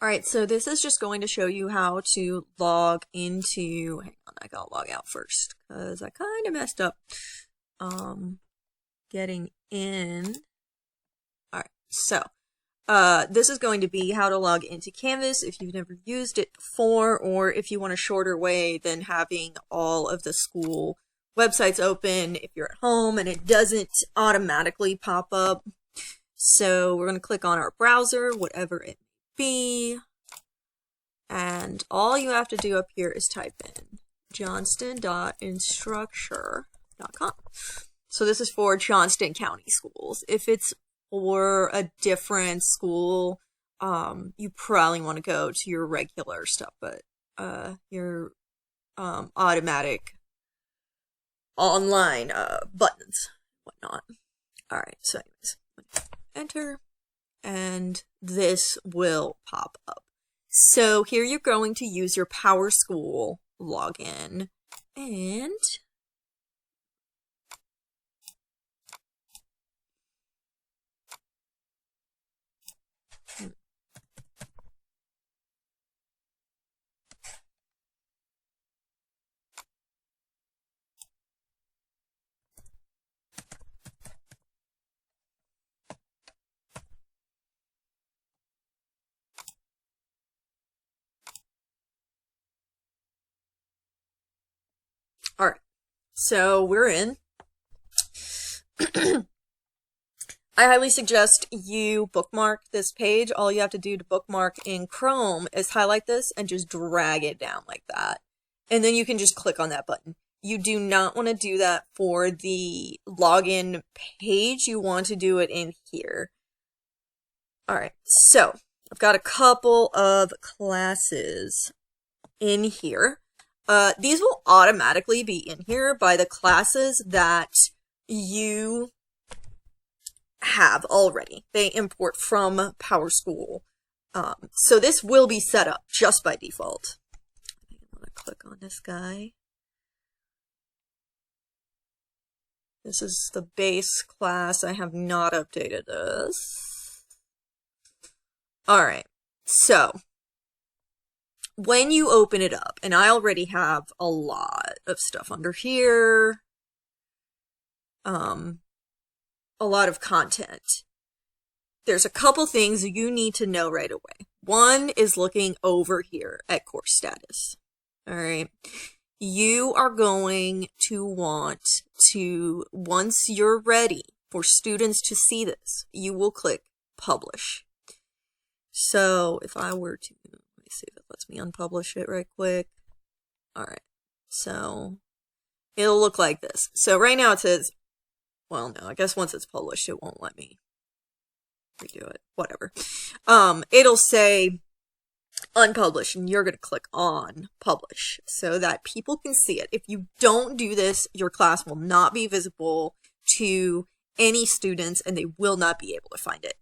All right, so this is just going to show you how to log into, hang on, I gotta log out first because I kind of messed up getting in. All right, so this is going to be how to log into Canvas if you've never used it before, or if you want a shorter way than having all of the school websites open if you're at home and it doesn't automatically pop up. So we're going to click on our browser, whatever it be, and all you have to do up here is type in johnston.instructure.com. So this is for Johnston County schools. If it's for a different school, you probably want to go to your regular stuff, but your automatic online buttons, whatnot. All right, so anyways, enter, and this will pop up. So here you're going to use your PowerSchool login, and all right, so we're in. I highly suggest you bookmark this page. All you have to do to bookmark in Chrome is highlight this and just drag it down like that. And then you can just click on that button. You do not want to do that for the login page. You want to do it in here. All right, so I've got a couple of classes in here. These will automatically be in here by the classes that you have already. They import from PowerSchool. So this will be set up just by default. I'm going to click on this guy. This is the base class. I have not updated this. All right, so when you open it up, and I already have a lot of stuff under here, a lot of content. There's a couple things you need to know right away. One is looking over here at course status. All right. You are going to want to, once you're ready for students to see this, you will click publish. So if I were to, let me see if it lets me unpublish it right quick. All right. So it'll look like this. So right now it says, well, no, I guess once it's published, it won't let me redo it. Whatever. It'll say unpublished, and you're going to click on publish so that people can see it. If you don't do this, your class will not be visible to any students, and they will not be able to find it.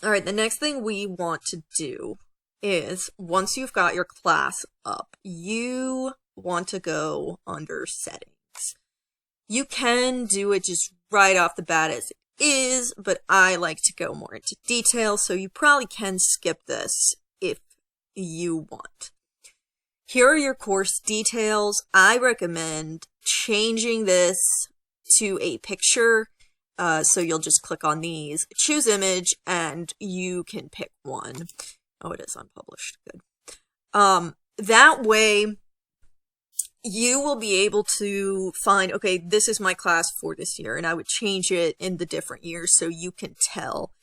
All right, the next thing we want to do is, once you've got your class up, you want to go under settings. You can do it just right off the bat as it is, but I like to go more into detail, so you probably can skip this if you want. Here are your course details. I recommend changing this to a picture, so you'll just click on these, choose image, and you can pick one. Oh, it is unpublished. Good. That way, you will be able to find, okay, this is my class for this year, and I would change it in the different years so you can tell.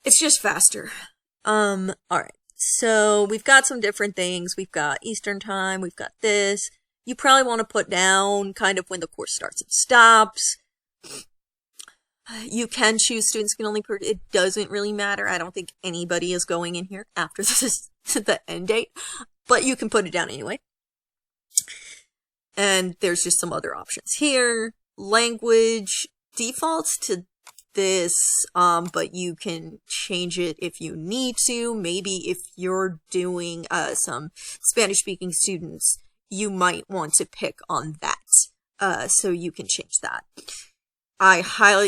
It's just faster. All right. So we've got some different things. We've got Eastern time. We've got this. You probably want to put down kind of when the course starts and stops. You can choose students can only, it doesn't really matter. I don't think anybody is going in here after this, the end date, but you can put it down anyway. And there's just some other options here. Language defaults to this, but you can change it if you need to. Maybe if you're doing some Spanish-speaking students, you might want to pick on that, so you can change that. I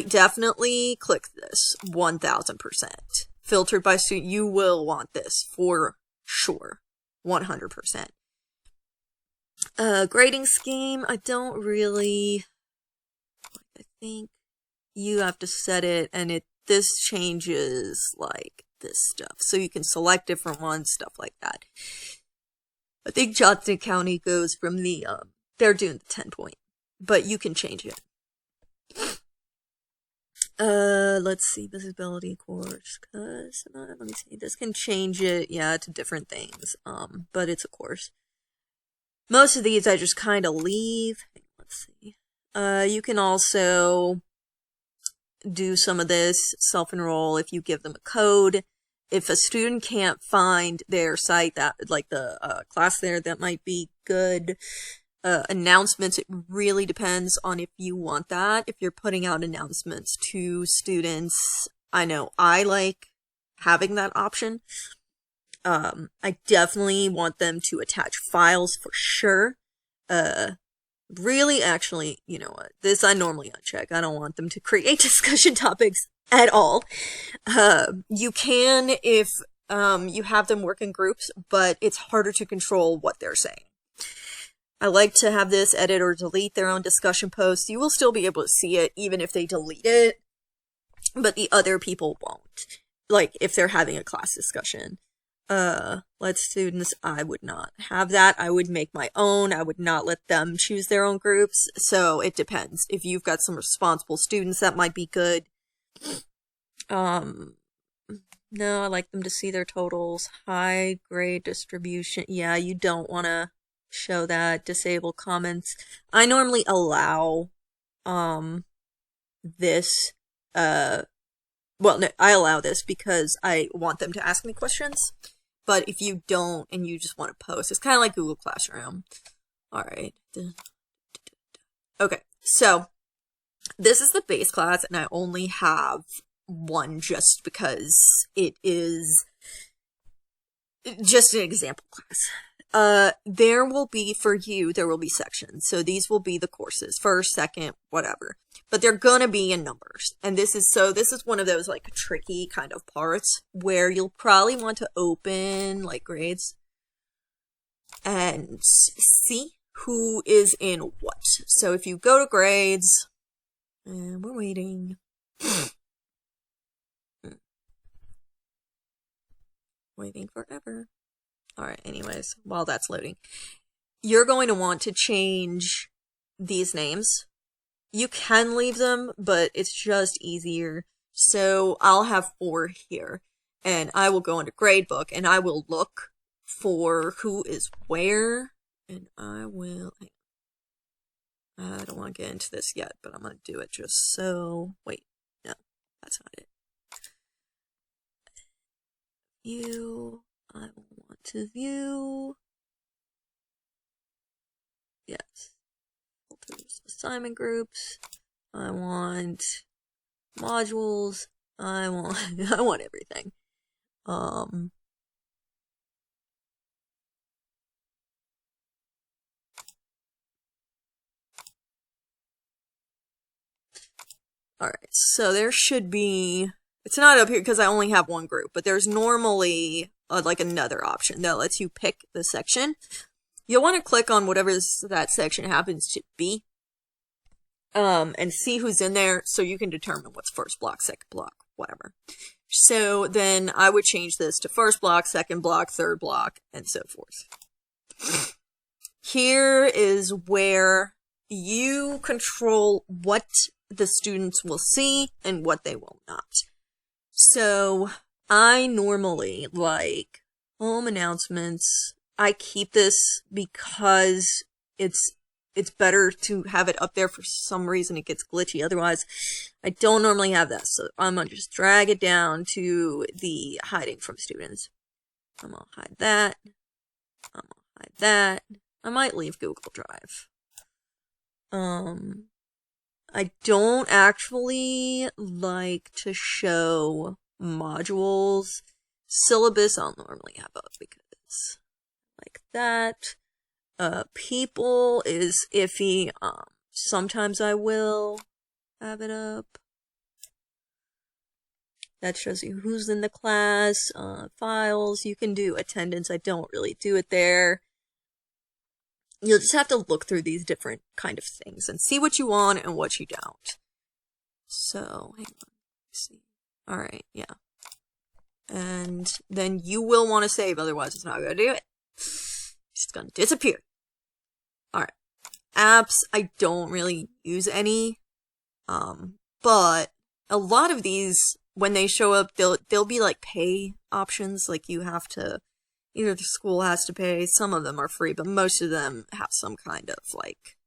definitely click this 1000%. filtered by student, you will want this for sure. 100%. Grading scheme, I think you have to set it, and this changes like this stuff. So you can select different ones, stuff like that. I think Johnson County goes from they're doing the 10 point, but you can change it. Let's see, visibility course, cause, let me see, this can change it, yeah, to different things, but it's a course. Most of these I just kind of leave. Let's see. You can also do some of this self-enroll if you give them a code. If a student can't find their site, that like the class there, that might be good. Announcements, it really depends on if you want that. If you're putting out announcements to students, I know I like having that option. I definitely want them to attach files for sure. Really, actually, you know what? This I normally uncheck. I don't want them to create discussion topics at all. You can if you have them work in groups, but it's harder to control what they're saying. I like to have this edit or delete their own discussion posts. You will still be able to see it even if they delete it, but the other people won't. Like if they're having a class discussion. Let students, I would not have that. I would make my own. I would not let them choose their own groups. So it depends. If you've got some responsible students, that might be good. No, I like them to see their totals. High grade distribution. Yeah, you don't want to show that. Disable comments. I normally allow, this, well, no, I allow this because I want them to ask me questions. But if you don't and you just want to post, it's kind of like Google Classroom. All right. Okay, so this is the base class, and I only have one just because it is just an example class. There will be, for you, there will be sections. So these will be the courses, first, second, whatever. But they're gonna be in numbers. And this is one of those like tricky kind of parts where you'll probably want to open like grades and see who is in what. So if you go to grades, and we're waiting. Waiting forever. Alright, anyways, while that's loading, you're going to want to change these names. You can leave them, but it's just easier. So I'll have 4 here, and I will go into gradebook, and I will look for who is where, and I don't want to get into this yet, but I'm going to do it just so, wait, no, that's not it. View, I want to view, yes, filters, assignment groups, I want modules, I want everything. Alright, so there should be, it's not up here because I only have one group, but there's normally like another option that lets you pick the section. You'll want to click on whatever that section happens to be, and see who's in there so you can determine what's first block, second block, whatever. So then I would change this to first block, second block, third block, and so forth. Here is where you control what the students will see and what they will not. So I normally like home announcements. I keep this because it's better to have it up there. For some reason it gets glitchy. Otherwise, I don't normally have that. So I'm going to just drag it down to the hiding from students. I'm going to hide that. I'm going to hide that. I might leave Google Drive. I don't actually like to show modules. Syllabus I'll normally have up because like that. People is iffy. Sometimes I will have it up. That shows you who's in the class, files. You can do attendance. I don't really do it there. You'll just have to look through these different kind of things and see what you want and what you don't. So, hang on. Let's see. Alright, yeah. And then you will want to save, otherwise it's not going to do it. It's just going to disappear. Alright. Apps, I don't really use any. But a lot of these, when they show up, they'll be like pay options. Like you have to, either the school has to pay, some of them are free, but most of them have some kind of like,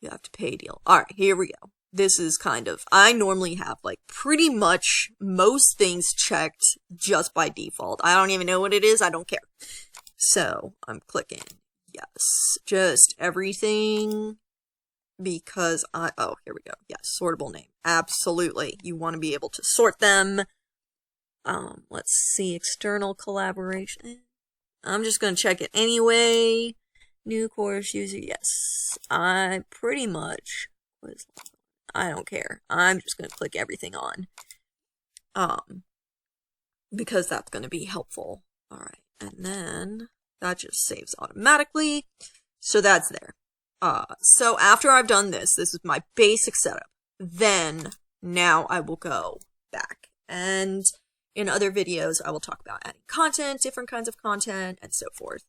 you have to pay deal. Alright, here we go. This is kind of, I normally have like pretty much most things checked just by default. I don't even know what it is, I don't care. So, I'm clicking yes, just everything, because oh, here we go. Yes, sortable name. Absolutely. You want to be able to sort them. Let's see, external collaboration. I'm just going to check it anyway. New course user, yes. I pretty much, I don't care. I'm just going to click everything on. Because that's going to be helpful. Alright, and then that just saves automatically. So that's there. So after I've done this is my basic setup. Then, now I will go back. And in other videos, I will talk about adding content, different kinds of content, and so forth.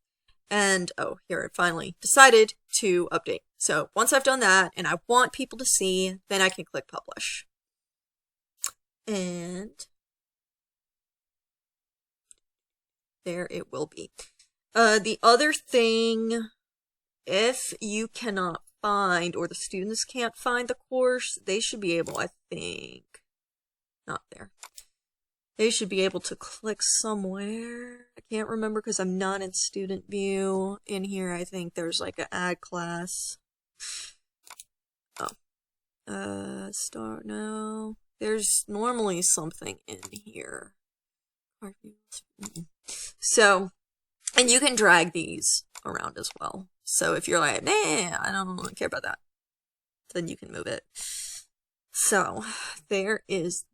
And, oh, here it finally decided to update. So once I've done that, and I want people to see, then I can click publish. And there it will be. The other thing, if you cannot find, or the students can't find the course, they should be able, I think, not there. They should be able to click somewhere. I can't remember because I'm not in student view. In here, I think there's like an add class. Oh. Start now. There's normally something in here. So, and you can drag these around as well. So if you're like, nah, I don't care about that, then you can move it. So, there is